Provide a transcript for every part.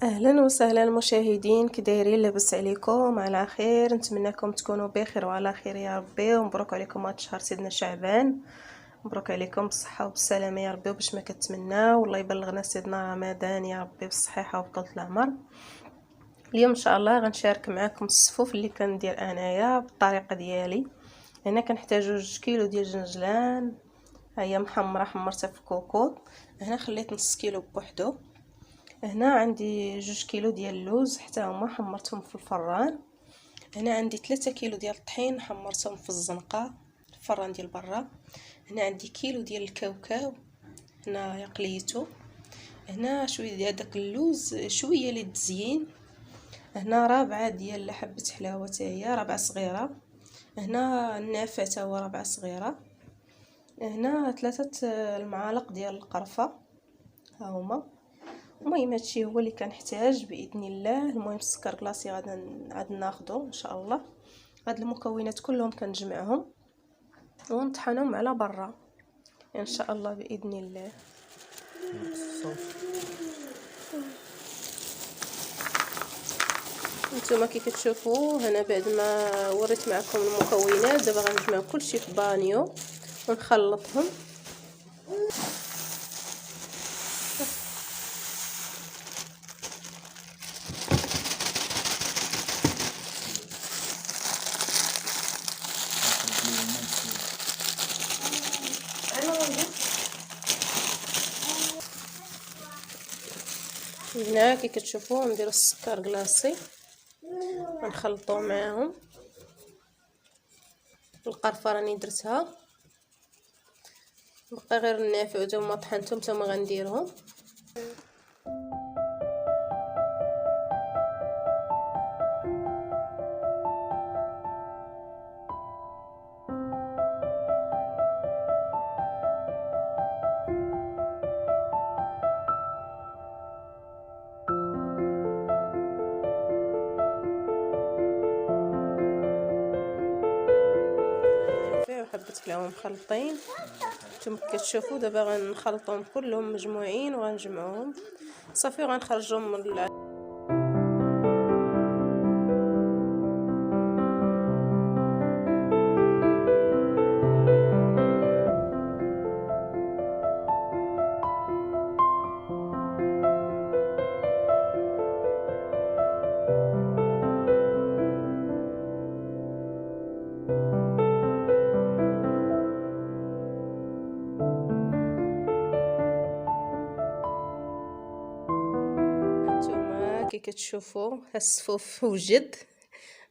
اهلا وسهلا المشاهدين، كي دايرين؟ لاباس عليكم؟ على خير، نتمنىكم تكونوا بخير وعلى خير يا ربي. ومبروك عليكم هذا الشهر سيدنا شعبان، مبروك عليكم بالصحه وبالسلامه يا ربي، وباش ما كتمناو والله يبلغنا سيدنا رمضان يا ربي بالصحه وطولة العمر. اليوم ان شاء الله غنشارك معكم الصفوف اللي كندير انايا بالطريقه ديالي. هنا كنحتاجو 2 كيلو ديال الجنجلان، ها هي محمره حمرتها في الكوكوط. هنا خليت نص كيلو بوحدو. هنا عندي 2 كيلو ديال اللوز حتى هما حمرتهم في الفران. هنا عندي 3 كيلو ديال الطحين حمرتهم في الزنقه الفران ديال برا. هنا عندي كيلو ديال الكاوكاو، هنا قليته. هنا شويه ديال داك اللوز شويه للتزيين. هنا رابعه ديال حبه حلاوه حتى هي رابعه صغيره. هنا النافع حتى هو رابعه صغيره. هنا 3 المعالق ديال القرفه ها هما. المهم هادشي هو اللي كنحتاج باذن الله. المهم السكر كلاصي غادي ناخذه ان شاء الله. هاد المكونات كلهم كنجمعهم ونطحنهم على برا ان شاء الله باذن الله. نتوما كي كتشوفوا هنا بعد ما وريت معكم المكونات، دابا غنجمع كلشي في بانيو ونخلطهم. هنا كي كتشوفوا نديروا السكر كلاصي ونخلطوه معاهم. القرفه راني درتها، بقى غير النافع حتى هما طحنتهم حتى هما غنديرهم. وحبة حلاوه مخلطين. نتوما كتشوفوا دابا غنخلطهم كلهم مجموعين وغنجمعوهم صافي وغنخرجهم من كي كتشوفوا الصفوف وجد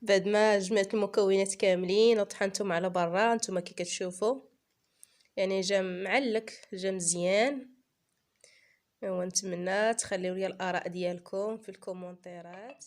بعد ما جمعت المكونات كاملين وطحنتهم على برا. نتوما كي كتشوفوا يعني جا معلك، جا مزيان. ونتمنى تخليو لي الاراء ديالكم في الكومونتيرات.